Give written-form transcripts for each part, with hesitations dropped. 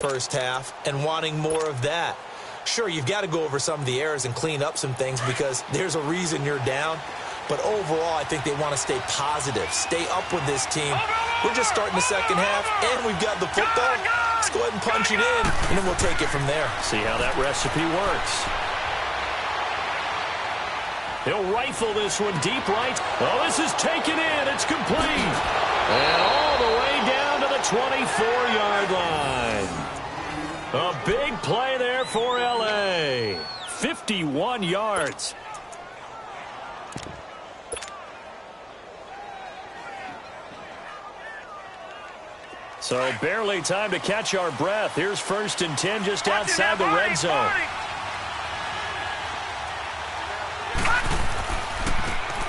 first half and wanting more of that. Sure, you've got to go over some of the errors and clean up some things because there's a reason you're down. But overall, I think they want to stay positive, stay up with this team. We're just starting the second half, and we've got the football. Let's go ahead and punch it in, and then we'll take it from there. See how that recipe works. He'll rifle this one deep right. Oh, this is taken in. It's complete. And all the way down to the 24-yard line. A big play there for L.A. 51 yards. So barely time to catch our breath. Here's 1st and 10 just outside the red zone.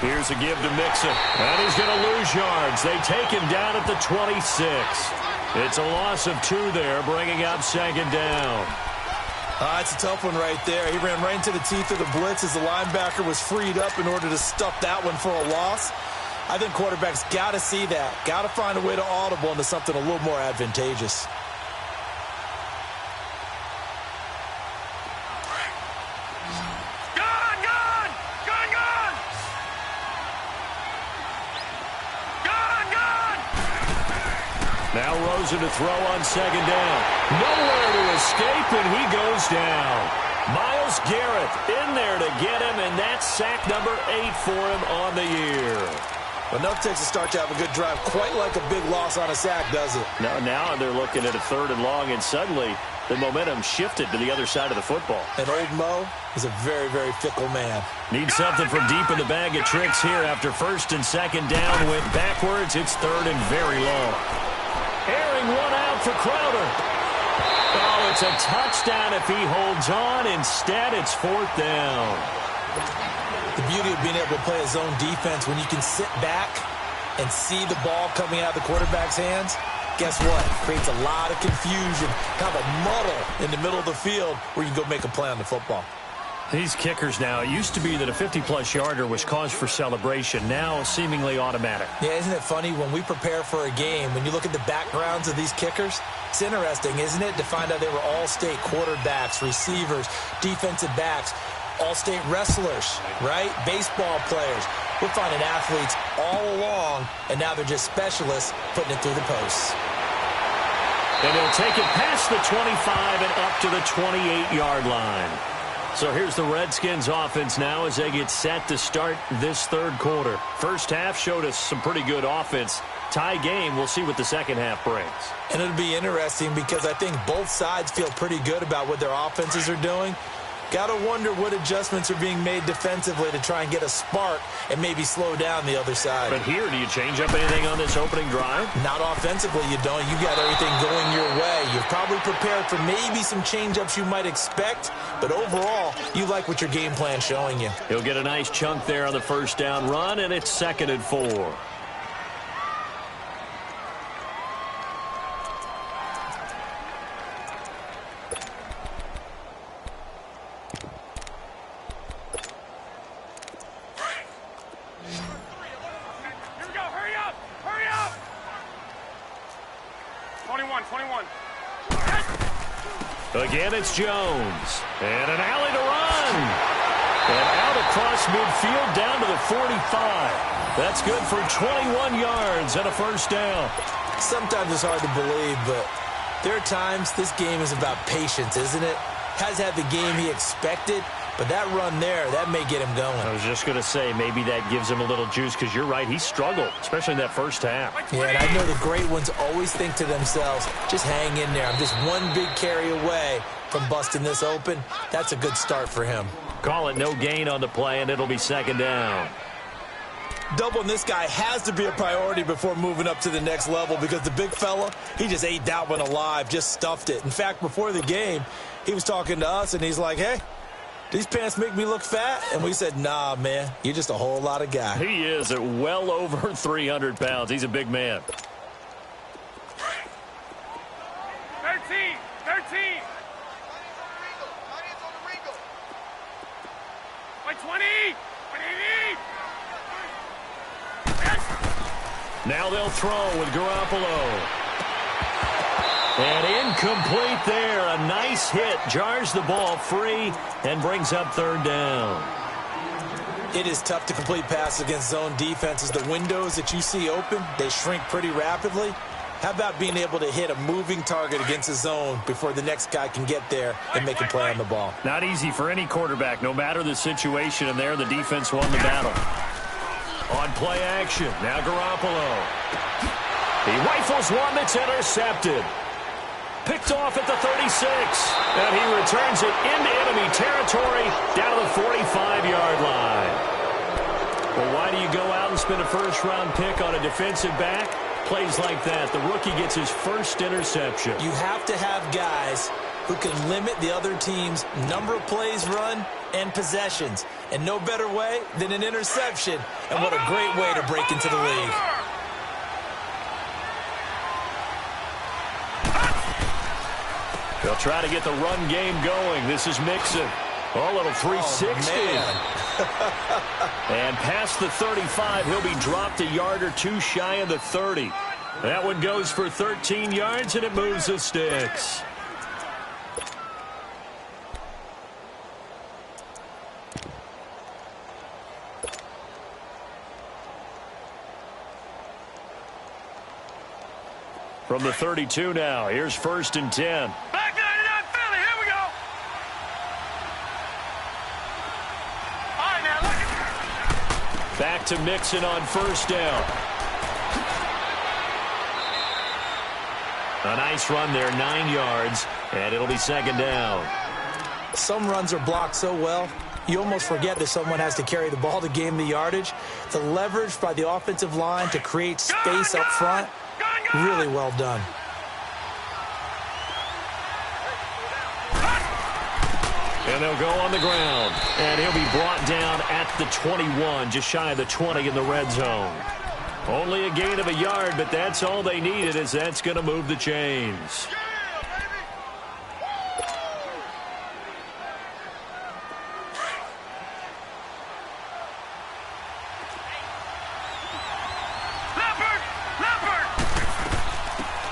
Here's a give to Mixon. And he's going to lose yards. They take him down at the 26. It's a loss of 2 there, bringing up 2nd down. It's a tough one right there. He ran right into the teeth of the blitz as the linebacker was freed up in order to stuff that one for a loss. I think quarterbacks got to see that. Got to find a way to audible into something a little more advantageous. Now Rosen to throw on 2nd down. Nowhere to escape, and he goes down. Myles Garrett in there to get him, and that's sack number 8 for him on the year. Enough takes a start to have a good drive. Quite like a big loss on a sack, does it? Now they're looking at a 3rd and long, and suddenly the momentum shifted to the other side of the football. And old Mo is a very, very fickle man. Needs something from deep in the bag of tricks here after 1st and 2nd down. Went backwards. It's 3rd and very long. Airing one out for Crowder. Oh, it's a touchdown if he holds on. Instead, it's 4th down. The beauty of being able to play a zone defense when you can sit back and see the ball coming out of the quarterback's hands, guess what? Creates a lot of confusion, kind of a muddle in the middle of the field where you can go make a play on the football. These kickers now, it used to be that a 50-plus yarder was cause for celebration. Now, seemingly automatic. Yeah, isn't it funny? When we prepare for a game, when you look at the backgrounds of these kickers, it's interesting, isn't it, to find out they were all-state quarterbacks, receivers, defensive backs, all-state wrestlers, right? Baseball players. We're finding athletes all along, and now they're just specialists putting it through the posts. And they'll take it past the 25 and up to the 28-yard line. So here's the Redskins offense now as they get set to start this 3rd quarter. First half showed us some pretty good offense. Tie game, we'll see what the second half brings. And it'll be interesting because I think both sides feel pretty good about what their offenses are doing. Got to wonder what adjustments are being made defensively to try and get a spark and maybe slow down the other side. But here, do you change up anything on this opening drive? Not offensively, you don't. You got everything going your way. You've probably prepared for maybe some change-ups you might expect, but overall, you like what your game plan's showing you. He'll get a nice chunk there on the 1st down run, and it's 2nd and 4. Again, it's Jones. And an alley to run. And out across midfield down to the 45. That's good for 21 yards and a 1st down. Sometimes it's hard to believe, but there are times this game is about patience, isn't it? Has had the game he expected, but that run there, that may get him going. I was just going to say, maybe that gives him a little juice because you're right, he struggled, especially in that 1st half. Yeah, and I know the great ones always think to themselves, just hang in there. I'm just one big carry away from busting this open. That's a good start for him. Call it no gain on the play, and it'll be 2nd down. Doubling this guy has to be a priority before moving up to the next level because the big fella, he just ate that one alive, just stuffed it. In fact, before the game, he was talking to us, and he's like, hey, these pants make me look fat? And we said, nah, man, you're just a whole lot of guy. He is at well over 300 pounds. He's a big man. 13. Like 20. Now they'll throw with Garoppolo. And incomplete there. A nice hit. Jars the ball free and brings up third down. It is tough to complete passes against zone defenses. The windows that you see open, they shrink pretty rapidly. How about being able to hit a moving target against a zone before the next guy can get there and make a play on the ball? Not easy for any quarterback, no matter the situation. And there, the defense won the battle. On play action, now Garoppolo. He rifles one that's intercepted. Picked off at the 36. And he returns it into enemy territory down to the 45-yard line. Well, why do you go out and spend a first-round pick on a defensive back? Plays like that, the rookie gets his first interception. You have to have guys who can limit the other team's number of plays run and possessions. And no better way than an interception. And what a great way to break into the league. They'll try to get the run game going. This is Mixon. Oh, a little 360. And past the 35, he'll be dropped a yard or two shy of the 30. That one goes for 13 yards, and it moves the sticks. From the 32 now, here's 1st and 10. Back 99 Philly, here we go. All right, now, look at Back to Mixon on 1st down. A nice run there, 9 yards, and it'll be 2nd down. Some runs are blocked so well, you almost forget that someone has to carry the ball to gain the yardage. The leverage by the offensive line to create space up front, really well done. And they'll go on the ground. And he'll be brought down at the 21, just shy of the 20 in the red zone. Only a gain of a yard, but that's all they needed, as that's going to move the chains.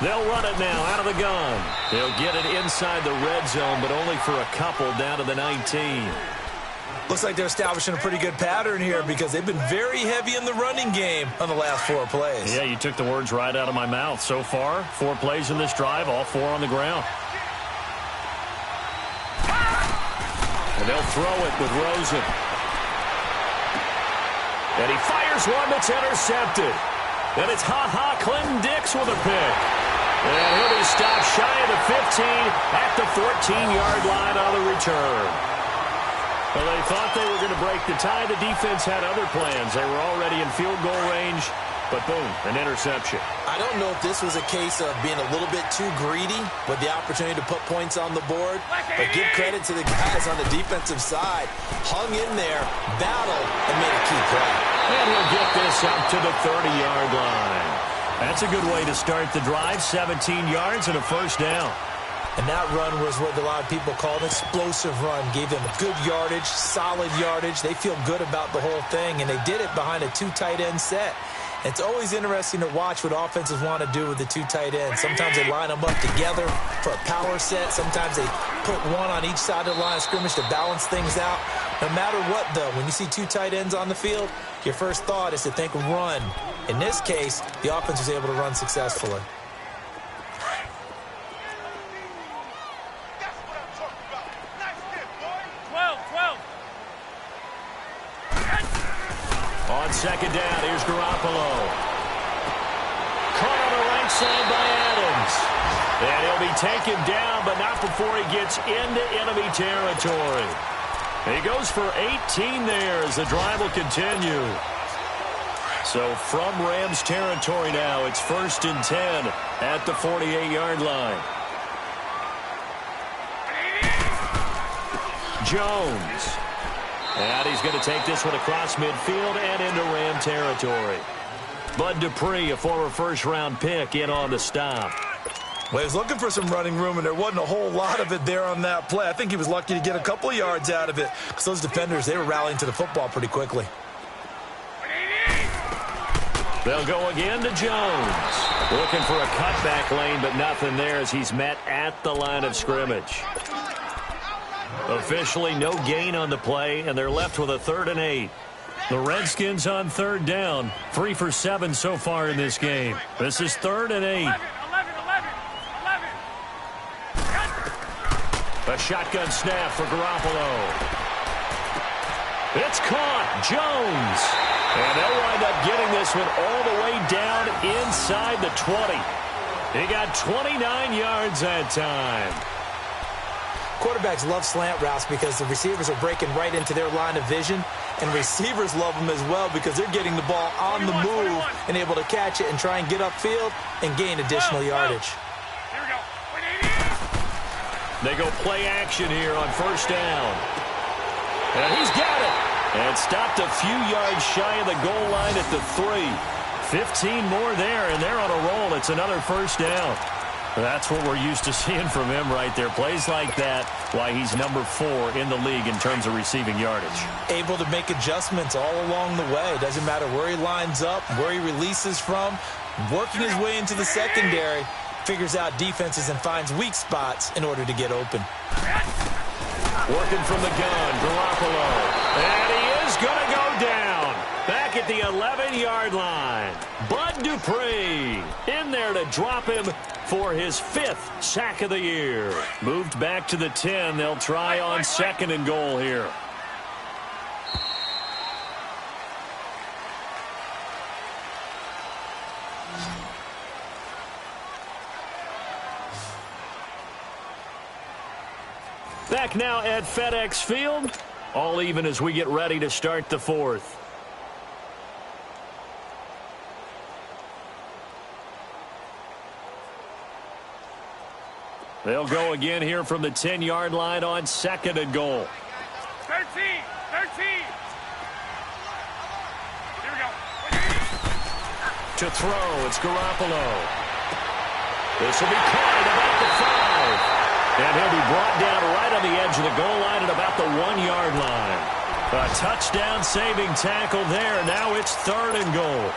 They'll run it now out of the gun. They'll get it inside the red zone, but only for a couple down to the 19. Looks like they're establishing a pretty good pattern here because they've been very heavy in the running game on the last 4 plays. Yeah, you took the words right out of my mouth. So far, 4 plays in this drive, all 4 on the ground. And they'll throw it with Rosen. And he fires one that's intercepted. And it's Clinton Dix with a pick. And he'll be stopped shy of the 15 at the 14-yard line on the return. Well, they thought they were going to break the tie. The defense had other plans. They were already in field goal range, but boom, an interception. I don't know if this was a case of being a little bit too greedy with the opportunity to put points on the board, but give credit to the guys on the defensive side. Hung in there, battled, and made a key play. And he'll get this up to the 30-yard line. That's a good way to start the drive. 17 yards and a 1st down. And that run was what a lot of people call an explosive run. Gave them good yardage, solid yardage. They feel good about the whole thing, and they did it behind a 2 tight end set. It's always interesting to watch what offenses want to do with the 2 tight ends. Sometimes they line them up together for a power set. Sometimes they put one on each side of the line of scrimmage to balance things out. No matter what, though, when you see 2 tight ends on the field, your first thought is to think run. In this case, the offense was able to run successfully. On 2nd down, here's Garoppolo. Caught on the right side by Adams. And he'll be taken down, but not before he gets into enemy territory. He goes for 18 there as the drive will continue. So from Rams territory now, it's 1st and 10 at the 48-yard line. Jones. And he's going to take this one across midfield and into Ram territory. Bud Dupree, a former first-round pick, in on the stop. Well, he was looking for some running room, and there wasn't a whole lot of it there on that play. I think he was lucky to get a couple of yards out of it because those defenders, they were rallying to the football pretty quickly. They'll go again to Jones. Looking for a cutback lane, but nothing there as he's met at the line of scrimmage. Officially no gain on the play, and they're left with a 3rd and 8. The Redskins on 3rd down. 3 for 7 so far in this game. This is 3rd and 8. 11. A shotgun snap for Garoppolo. It's caught. Jones. And they'll wind up getting this one all the way down inside the 20. He got 29 yards that time. Quarterbacks love slant routes because the receivers are breaking right into their line of vision, and receivers love them as well because they're getting the ball on the move and able to catch it and try and get upfield and gain additional yardage. Here we go. They go play action here on 1st down. And he's got it. And stopped a few yards shy of the goal line at the 3. 15 more there, and they're on a roll. It's another 1st down. That's what we're used to seeing from him right there. Plays like that, why he's number 4 in the league in terms of receiving yardage. Able to make adjustments all along the way. Doesn't matter where he lines up, where he releases from. Working his way into the secondary. Figures out defenses and finds weak spots in order to get open. Working from the gun, Garoppolo. And he is going to go down. Back at the 11-yard line. Bud Dupree in there to drop him for his 5th sack of the year. Moved back to the 10. They'll try on 2nd and goal here. Back now at FedEx Field. All even as we get ready to start the 4th. They'll go again here from the 10-yard line on 2nd and goal. 13. Here we go. To throw, it's Garoppolo. This will be caught at about the 5. And he'll be brought down right on the edge of the goal line at about the 1-yard line. A touchdown-saving tackle there. Now it's 3rd and goal.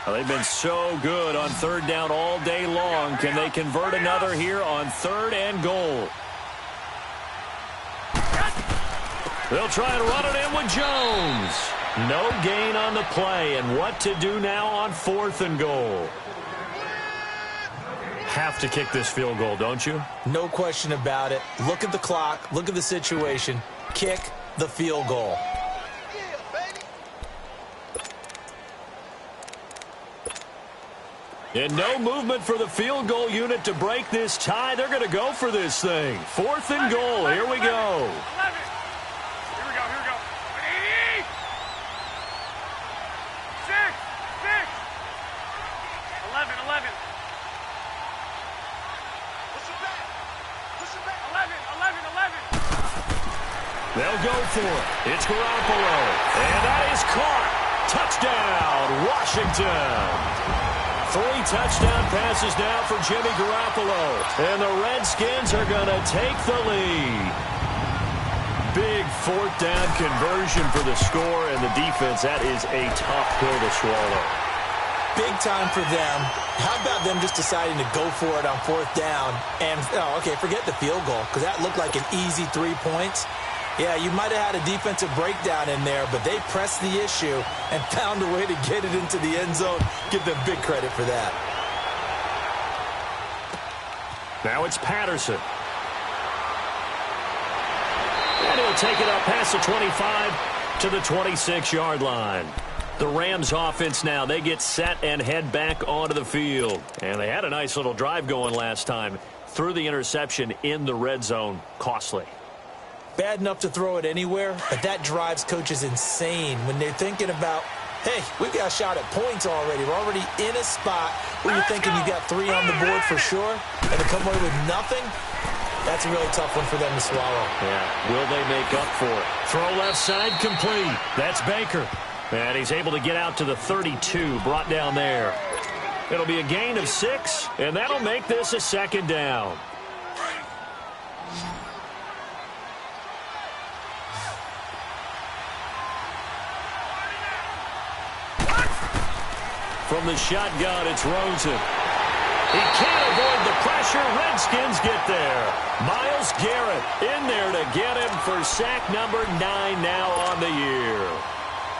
Well, they've been so good on 3rd down all day long. Can they convert another here on 3rd and goal? They'll try and run it in with Jones. No gain on the play. And what to do now on 4th and goal? Have to kick this field goal, don't you? No question about it. Look at the clock. Look at the situation. Kick the field goal. And no movement for the field goal unit to break this tie. They're going to go for this thing. 4th and goal. Here we go. 11. They'll go for it. It's Garoppolo. And that is caught. Touchdown, Washington. 3 touchdown passes now for Jimmy Garoppolo. And the Redskins are going to take the lead. Big 4th down conversion for the score, and the defense, that is a tough pill to swallow. Big time for them. How about them just deciding to go for it on 4th down? And, okay, forget the field goal, because that looked like an easy 3 points. Yeah, you might have had a defensive breakdown in there, but they pressed the issue and found a way to get it into the end zone. Give them big credit for that. Now it's Patterson. And he'll take it up past the 25 to the 26-yard line. The Rams offense now, they get set and head back onto the field. And they had a nice little drive going last time. Threw the interception in the red zone. Costly. Bad enough to throw it anywhere, but that drives coaches insane when they're thinking about, hey, we've got a shot at points already. We're already in a spot where you're thinking you got 3 on the board for sure, and to come away with nothing, that's a really tough one for them to swallow. Yeah, will they make up for it? Throw left side complete. That's Baker. And he's able to get out to the 32, brought down there. It'll be a gain of 6, and that'll make this a second down. From the shotgun, it's Rosen. He can't avoid the pressure. Redskins get there. Myles Garrett in there to get him for sack number 9 now on the year.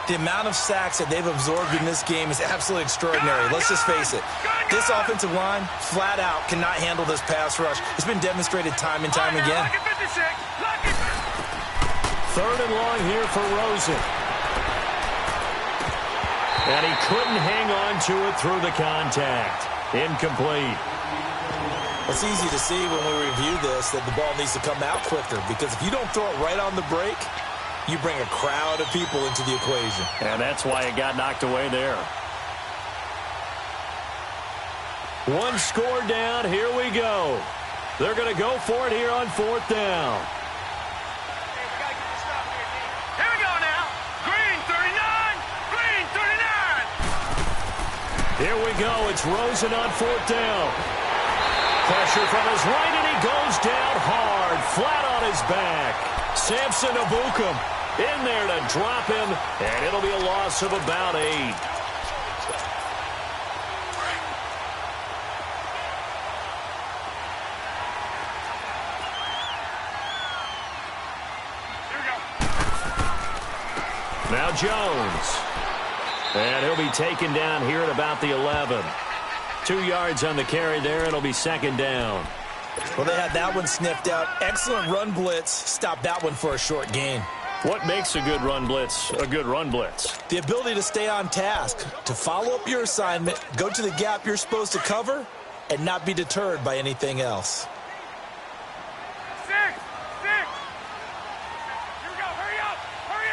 The amount of sacks that they've absorbed in this game is absolutely extraordinary. Let's just face it. This offensive line, flat out, cannot handle this pass rush. It's been demonstrated time and time again. 3rd and long here for Rosen. And he couldn't hang on to it through the contact. Incomplete. It's easy to see when we review this that the ball needs to come out quicker, because if you don't throw it right on the break, you bring a crowd of people into the equation. And that's why it got knocked away there. 1 score down. Here we go. They're going to go for it here on 4th down. Here we go now. Green 39. Green 39. Here we go. It's Rosen on 4th down. Pressure from his right, and he goes down hard, flat on his back. Samson Ebukam in there to drop him, and it'll be a loss of about 8. Here we go. Now Jones. And he'll be taken down here at about the 11. 2 yards on the carry there. It'll be 2nd down. Well, they had that one sniffed out. Excellent run blitz. Stopped that one for a short gain. What makes a good run blitz a good run blitz? The ability to stay on task, to follow up your assignment, go to the gap you're supposed to cover, and not be deterred by anything else. 6. Here we go. Hurry up. Hurry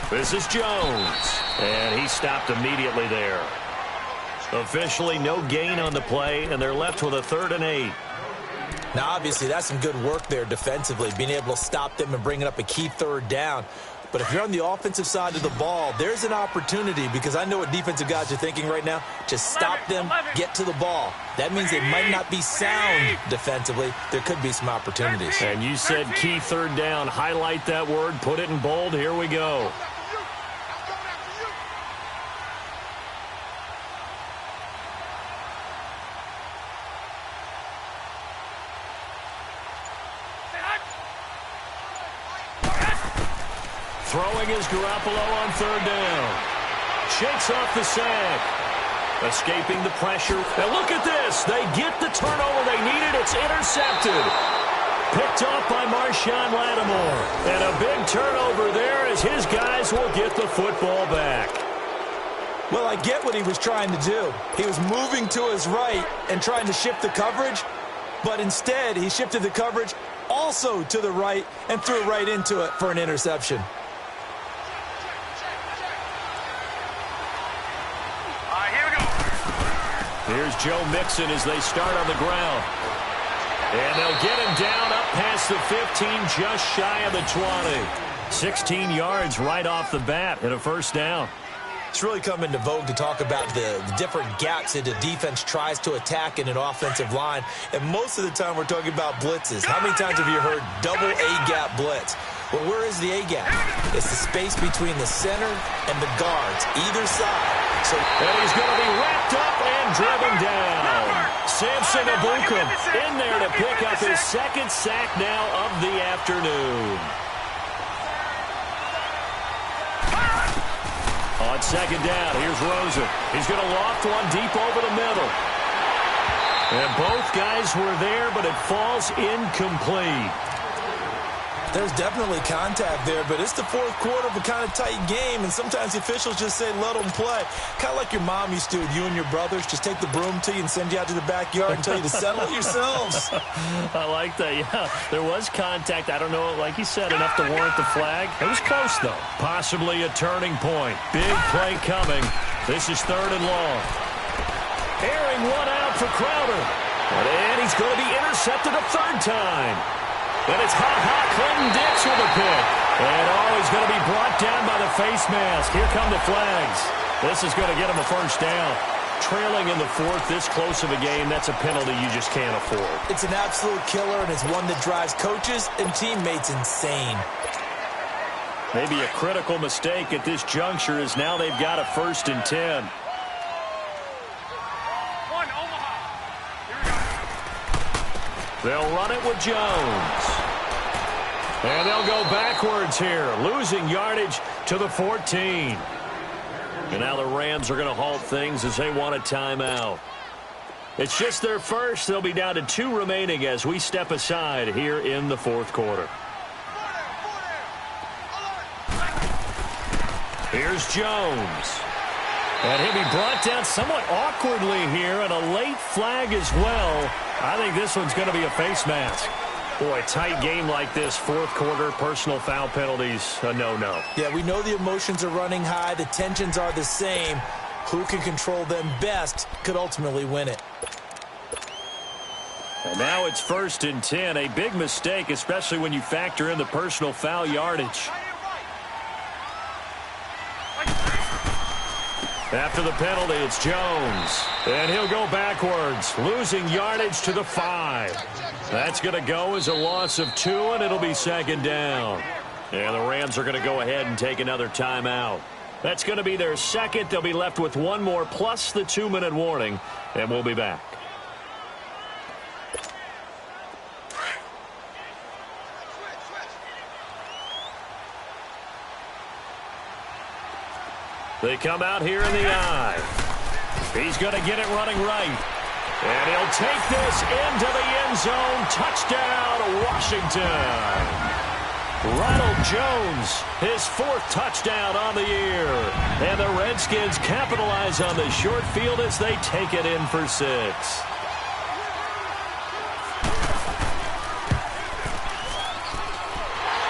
up. This is Jones. And he stopped immediately there. Officially no gain on the play, and they're left with a 3rd and 8. Now, obviously, that's some good work there defensively, being able to stop them and bringing up a key 3rd down. But if you're on the offensive side of the ball, there's an opportunity, because I know what defensive guys are thinking right now. Just stop them, get to the ball. That means they might not be sound defensively. There could be some opportunities. And you said key 3rd down. Highlight that word. Put it in bold. Here we go. Throwing is Garoppolo on 3rd down. Shakes off the sack. Escaping the pressure. And look at this. They get the turnover they needed. It's intercepted. Picked off by Marshawn Lattimore. And a big turnover there as his guys will get the football back. Well, I get what he was trying to do. He was moving to his right and trying to shift the coverage, but instead he shifted the coverage also to the right and threw right into it for an interception. Here's Joe Mixon as they start on the ground. And they'll get him down up past the 15, just shy of the 20. 16 yards right off the bat and a 1st down. It's really come into vogue to talk about the different gaps that the defense tries to attack in an offensive line. And most of the time we're talking about blitzes. How many times have you heard double A-gap blitz? Well, where is the A-gap? It's the space between the center and the guards, either side. And he's going to be wrapped up and driven down. Samson Ebukam in there to pick up his 2nd sack now of the afternoon. On 2nd down, here's Rosen. He's going to loft one deep over the middle. And both guys were there, but it falls incomplete. There's definitely contact there, but it's the 4th quarter of a kind of tight game, and sometimes the officials just say, let them play. Kind of like your mom used to with you and your brothers. Just take the broom to you and send you out to the backyard and tell you to settle it yourselves. I like that, yeah. There was contact. I don't know, like you said, enough to warrant the flag. It was close, though. Possibly a turning point. Big play coming. This is 3rd and long. Airing one out for Crowder. And he's going to be intercepted a 3rd time. And it's Clinton Dix with a pick. And he's going to be brought down by the face mask. Here come the flags. This is going to get him a first down. Trailing in the fourth, this close of a game, that's a penalty you just can't afford. It's an absolute killer, and it's one that drives coaches and teammates insane. Maybe a critical mistake at this juncture is now they've got a 1st and 10. They'll run it with Jones. And they'll go backwards here, losing yardage to the 14. And now the Rams are going to halt things as they want a timeout. It's just their first. They'll be down to 2 remaining as we step aside here in the 4th quarter. Here's Jones. And he'll be brought down somewhat awkwardly here, and a late flag as well. I think this one's going to be a face mask. Boy, tight game like this, 4th quarter, personal foul penalties, a no-no. Yeah, we know the emotions are running high. The tensions are the same. Who can control them best could ultimately win it. And now it's 1st and 10, a big mistake, especially when you factor in the personal foul yardage. After the penalty, it's Jones. And he'll go backwards, losing yardage to the 5. That's going to go as a loss of 2, and it'll be 2nd down. And the Rams are going to go ahead and take another timeout. That's going to be their 2nd. They'll be left with 1 more plus the 2-minute warning, and we'll be back. They come out here in the eye. He's going to get it running right. And he'll take this into the end zone. Touchdown, Washington. Ronald Jones, his 4th touchdown on the year. And the Redskins capitalize on the short field as they take it in for 6.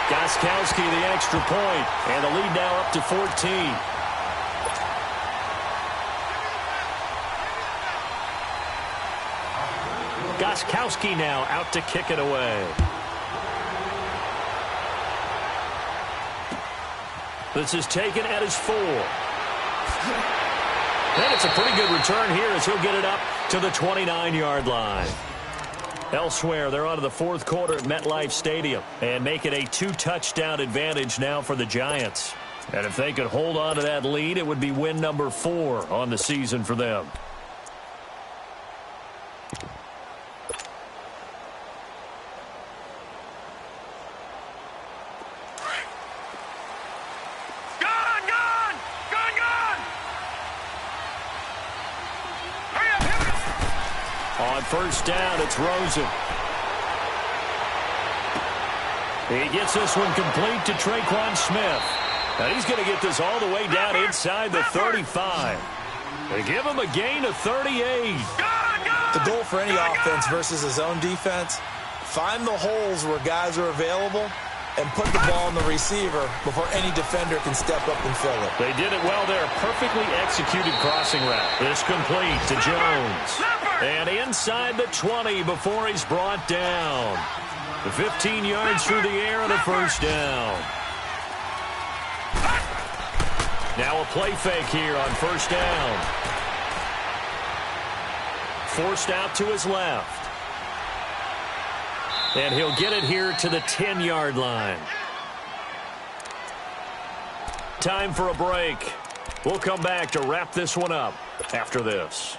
Gostkowski the extra point, and the lead now up to 14. Gostkowski now out to kick it away. This is taken at his 4. And it's a pretty good return here as he'll get it up to the 29-yard line. Elsewhere, they're on to the 4th quarter at MetLife Stadium and make it a 2-touchdown advantage now for the Giants. And if they could hold on to that lead, it would be win number 4 on the season for them. On 1st down, it's Rosen. He gets this one complete to Traquan Smith. And he's going to get this all the way down inside the 35. They give him a gain of 38. The goal for any offense versus his own defense, find the holes where guys are available and put the ball on the receiver before any defender can step up and fill it. They did it well there. Perfectly executed crossing route. This complete to Jones. And inside the 20 before he's brought down. The 15 yards through the air and a 1st down. Now a play fake here on 1st down. Forced out to his left. And he'll get it here to the 10-yard line. Time for a break. We'll come back to wrap this one up after this.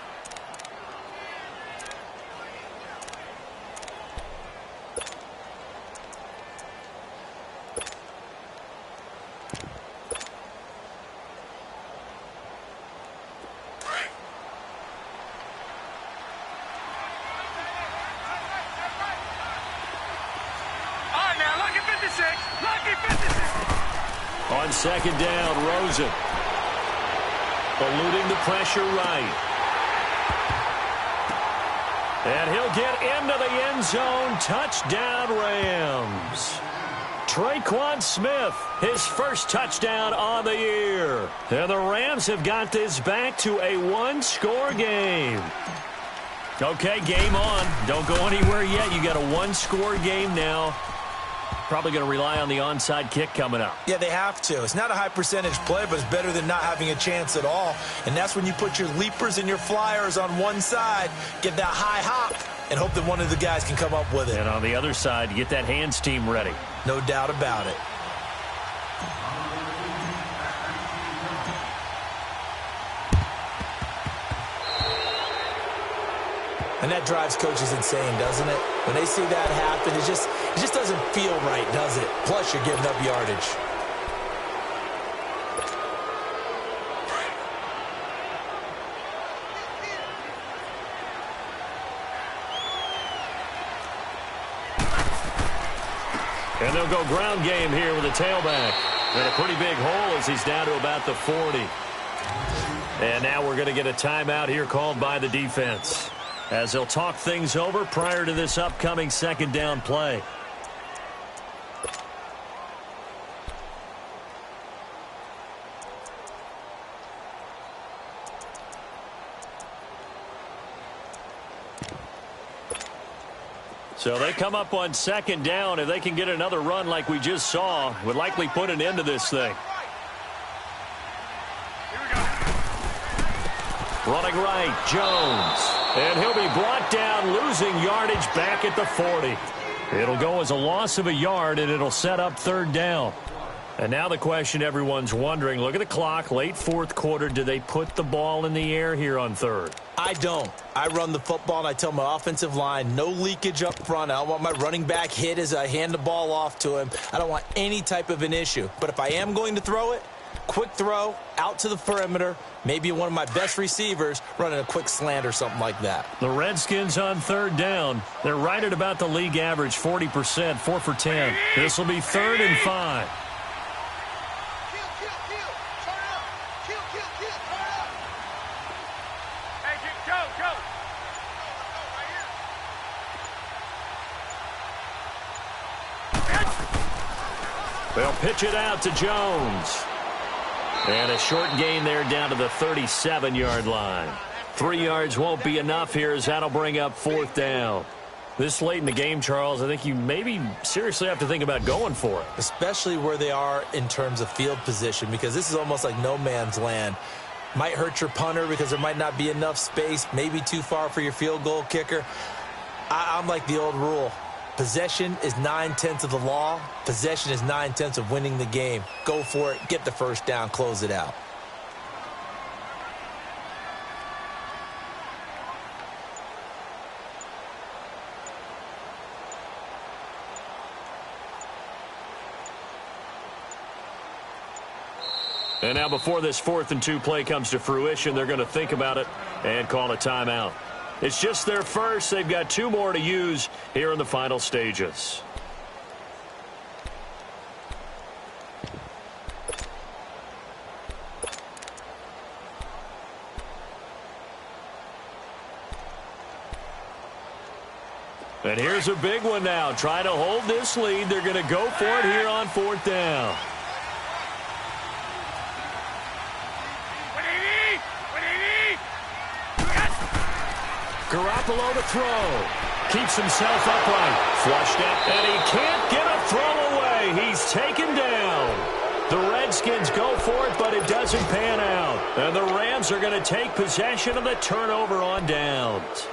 On 2nd down, Rosen. Eluding the pressure right. And he'll get into the end zone. Touchdown, Rams. Traquan Smith, his 1st touchdown on the year. And the Rams have got this back to a 1-score game. Okay, game on. Don't go anywhere yet. You got a 1-score game now. Probably going to rely on the onside kick coming up. Yeah, they have to. It's not a high percentage play, but it's better than not having a chance at all. And that's when you put your leapers and your flyers on one side, get that high hop, and hope that one of the guys can come up with it. And on the other side, get that hands team ready. No doubt about it. And that drives coaches insane, doesn't it? When they see that happen, it just doesn't feel right, does it? Plus, you're giving up yardage. And they'll go ground game here with a tailback. And a pretty big hole as he's down to about the 40. And now we're going to get a timeout here called by the defense, as they'll talk things over prior to this upcoming second down play. So they come up on second down. If they can get another run like we just saw, would likely put an end to this thing. Running right, Jones. And he'll be brought down, losing yardage back at the 40. It'll go as a loss of a yard, and it'll set up third down. And now the question everyone's wondering, look at the clock, late fourth quarter, do they put the ball in the air here on third? I don't. I run the football, and I tell my offensive line, no leakage up front. I don't want my running back hit as I hand the ball off to him. I don't want any type of an issue. But if I am going to throw it, quick throw, out to the perimeter, maybe one of my best receivers running a quick slant or something like that. The Redskins on third down. They're right at about the league average, 40%, 4 for 10. This will be 3rd and 5. They'll pitch it out to Jones. And a short gain there down to the 37-yard line. 3 yards won't be enough here as that'll bring up 4th down. This late in the game, Charles, I think you maybe seriously have to think about going for it. Especially where they are in terms of field position, because this is almost like no man's land. Might hurt your punter because there might not be enough space, maybe too far for your field goal kicker. I'm like the old rule. Possession is 9/10 of the law. Possession is 9/10 of winning the game. Go for it. Get the first down. Close it out. And now before this 4th and 2 play comes to fruition, they're going to think about it and call a timeout. It's just their first. They've got 2 more to use here in the final stages. And here's a big one now. Trying to hold this lead. They're going to go for it here on 4th down. Garoppolo to throw. Keeps himself upright. Flushed out. And he can't get a throw away. He's taken down. The Redskins go for it, but it doesn't pan out. And the Rams are going to take possession of the turnover on downs.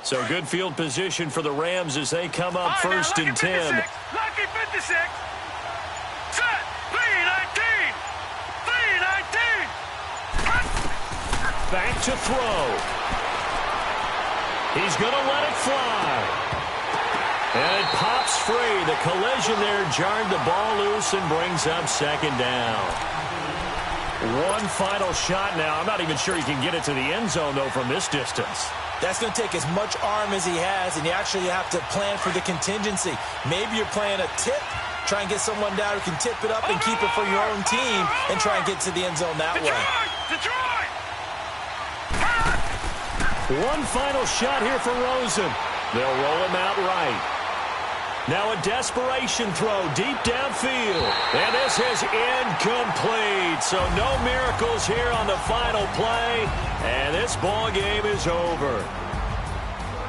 So good field position for the Rams as they come up first and 10. Lucky 56. Set. 3-19. 3-19. Back to throw. He's going to let it fly. And it pops free. The collision there jarred the ball loose and brings up 2nd down. One final shot now. I'm not even sure he can get it to the end zone, though, from this distance. That's going to take as much arm as he has, and you actually have to plan for the contingency. Maybe you're playing a tip Try and get someone down who can tip it up and keep it for your own team and try and get to the end zone that way. Detroit! One final shot here for Rosen. They'll roll him out right. Now a desperation throw deep downfield. And this is incomplete. So no miracles here on the final play. And this ball game is over.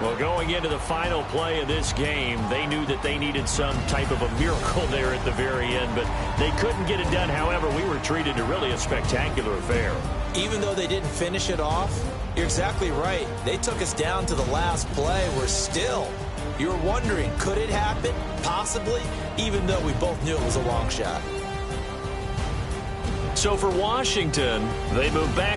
Well, going into the final play of this game, they knew that they needed some type of a miracle there at the very end, but they couldn't get it done. However, we were treated to really a spectacular affair. Even though they didn't finish it off, you're exactly right. They took us down to the last play. We're still, you were wondering, could it happen? Possibly, even though we both knew it was a long shot. So for Washington, they move back.